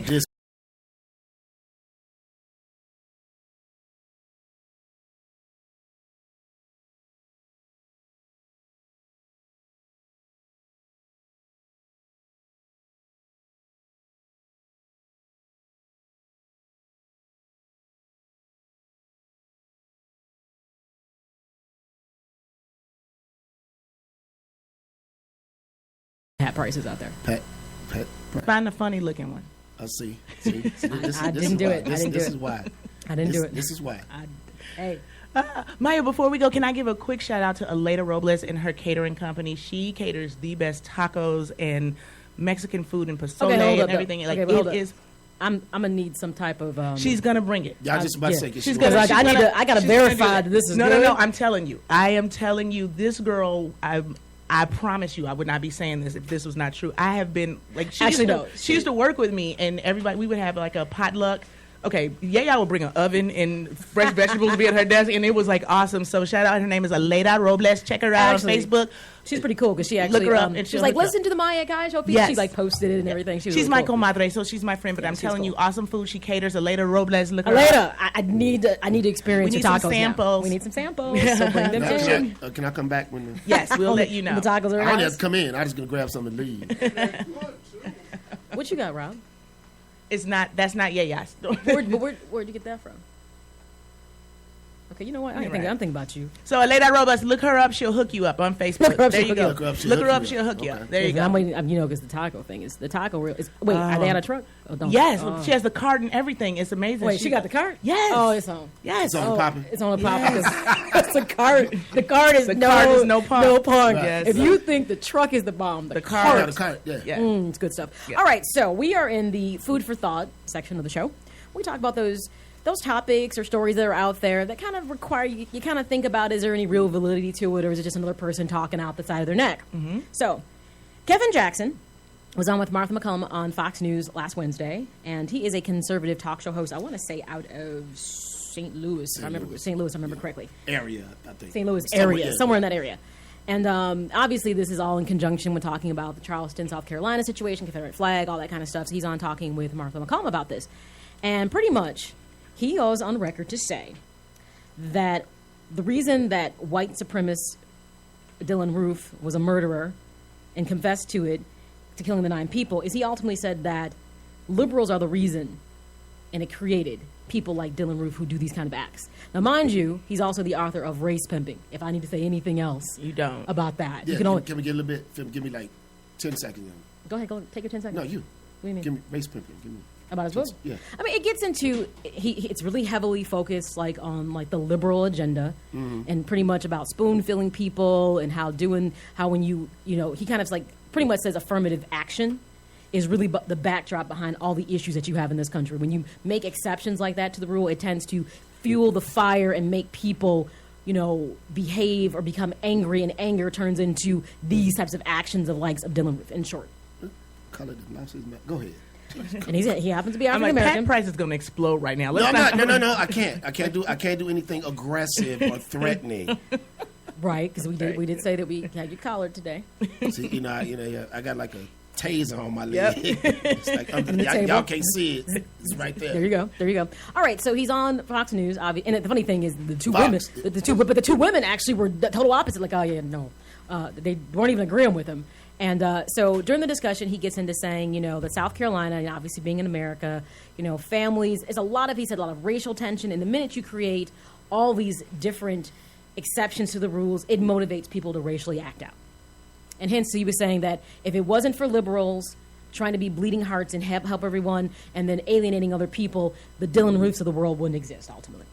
This hat prices out there. pet. Find a funny looking one. I see. This, I didn't do it. This, I didn't do this it. is why. I didn't do it. This is why. Hey, Maya, before we go, can I give a quick shout out to Aleda Robles and her catering company? She caters the best tacos and Mexican food and pozole and everything. Like okay, it is. I'm gonna need some type of. She's gonna bring it. Y'all just about to say, She's Because gonna. I gotta verify that this is no, good. No. I'm telling you. I am telling you. This girl. I promise you, I would not be saying this if this was not true. I have been like she used to work with me, and everybody we would have like a potluck. Okay, I would bring an oven and fresh vegetables to be at her desk, and it was like awesome. So shout out, her name is Aleda Robles. Check her out on Facebook. She's pretty cool because she actually look her up and she's like, listen to the Maya Akai show. Yes. She like posted it and everything. She's really my comadre, so she's my friend. But I'm telling you, awesome food. She caters. Aleda Robles. Look her Aleda, up. I need to experience your tacos. Some samples. We need some samples. So bring them in. Can I come back when? Yes, we'll let you know. The tacos are I don't have to come in. I'm just gonna grab something and leave. What you got, Rob? It's not. That's not Yaya's. Where'd you get that from? Okay, you know what? I'm thinking about you. So Aleda Robles, look her up. She'll hook you up on Facebook. There you go. Look her up. She'll hook you Okay. up. There you go. I'm waiting, because the taco thing is the taco real. Wait, are they on a truck? Oh, don't. Yes, she has the cart and everything. It's amazing. Wait, she got the cart? Yes. Oh, it's on. Yes. It's on popping. It's on a pop because it's the cart. The cart is no punk. No punk. Right. Yes. If you think the truck is the bomb, the cart. Yeah, the cart. Yeah. It's good stuff. Yeah. All right, so we are in the food for thought section of the show. We talk about those topics or stories that are out there that kind of require you kind of think about, is there any real validity to it, or is it just another person talking out the side of their neck? Mm-hmm. So Kevin Jackson was on with Martha McCallum on Fox News last Wednesday, and he is a conservative talk show host, I want to say out of St. Louis, if I remember correctly. Area, I think. St. Louis area, somewhere in that area. And obviously this is all in conjunction with talking about the Charleston, South Carolina situation, Confederate flag, all that kind of stuff. So he's on talking with Martha McCallum about this. And pretty much he goes on record to say that the reason that white supremacist Dylan Roof was a murderer and confessed to killing the 9 people, is he ultimately said that liberals are the reason, and it created people like Dylan Roof who do these kind of acts. Now, mind you, he's also the author of Race Pimping. If I need to say anything else you don't about that. Yeah, you can only... Can we get a little bit? Give me like 10 seconds. Go ahead, take your 10 seconds. No, you. What do you mean? Give me Race Pimping. Give me. About his book? Yeah. I mean, it gets into it's really heavily focused on the liberal agenda, and pretty much about spoon filling people and how when you he kind of pretty much says affirmative action is really the backdrop behind all the issues that you have in this country. When you make exceptions like that to the rule, it tends to fuel the fire and make people behave or become angry, and anger turns into these types of actions of likes of Dylan Roof. In short, Color the mouse's mouth. Go ahead. And he happens to be African I'm like, American. Pat Price is going to explode right now. No, I can't. I can't do anything aggressive or threatening. Right, because we did say that we had you collared today. See, I got like a taser on my leg. It's like y'all can't see it. It's right there. There you go. All right, so he's on Fox News, and the funny thing is the two women actually were the total opposite. Like, oh yeah, no, they weren't even agreeing with him. And so during the discussion, he gets into saying, that South Carolina, and obviously being in America, families, he said a lot of racial tension. And the minute you create all these different exceptions to the rules, it motivates people to racially act out. And hence, he was saying that if it wasn't for liberals trying to be bleeding hearts and help everyone and then alienating other people, the Dylan Roofs of the world wouldn't exist ultimately.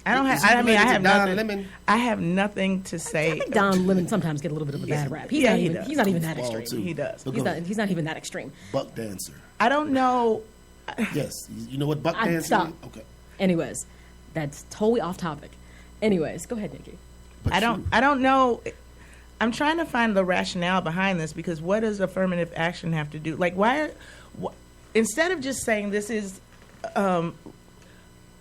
I have nothing to say. I think Don Lemon sometimes get a little bit of a bad rap. He's not even that extreme. He does. He's not even that extreme. Buck dancer. I don't know. Yes. You know what buck dancer is? Okay. Anyways, that's totally off topic. Anyways, go ahead, Nikki. I don't know. I'm trying to find the rationale behind this, because what does affirmative action have to do? Like, instead of just saying this is,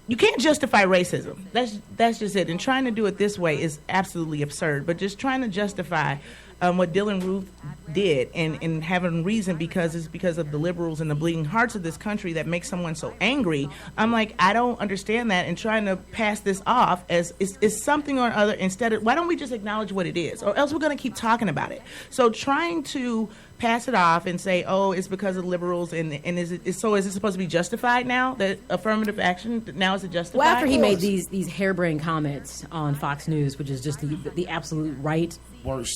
you can't justify racism. That's just it. And trying to do it this way is absolutely absurd. But just trying to justify what Dylan Roof did, and having reason because it's because of the liberals and the bleeding hearts of this country that makes someone so angry. I'm like, I don't understand that, and trying to pass this off as is something or other instead of, why don't we just acknowledge what it is, or else we're going to keep talking about it. So trying to pass it off and say, oh, it's because of liberals, and is it supposed to be justified now, that affirmative action, now is it justified? Well, after he made these harebrained comments on Fox News, which is just the absolute right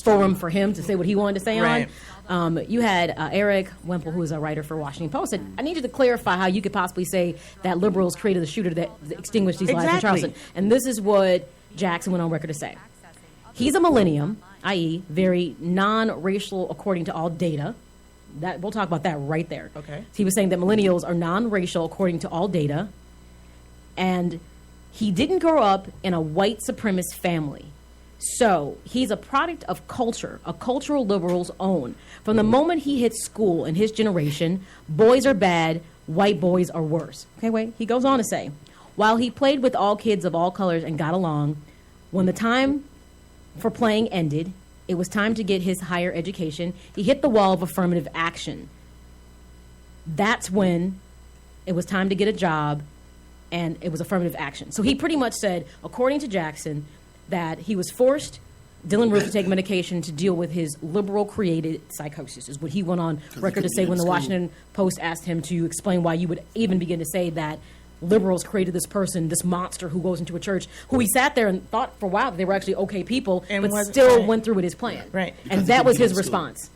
forum for him to say what he wanted to say on, you had Eric Wemple, who is a writer for Washington Post, said, I need you to clarify how you could possibly say that liberals created the shooter that extinguished these lives in Charleston. And this is what Jackson went on record to say. He's a millennium, i.e., very non-racial according to all data. That we'll talk about that right there. Okay. He was saying that millennials are non-racial according to all data, and he didn't grow up in a white supremacist family. So he's a product of culture, a cultural liberals own. From the moment he hits school in his generation, boys are bad, white boys are worse. Okay, wait. He goes on to say, while he played with all kids of all colors and got along, when the time for playing ended, it was time to get his higher education. He hit the wall of affirmative action. That's when it was time to get a job, and it was affirmative action. So he pretty much said, according to Jackson, that he was forced, Dylan Roof, to take medication to deal with his liberal-created psychosis, is what he went on record to say when the Washington Post asked him to explain why you would even begin to say that liberals created this person, this monster who goes into a church, who he sat there and thought for a while that they were actually okay people, but still went through with his plan. Right. And that was his response.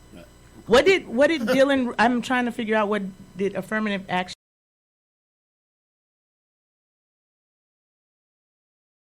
What did Dylan, I'm trying to figure out, what did affirmative action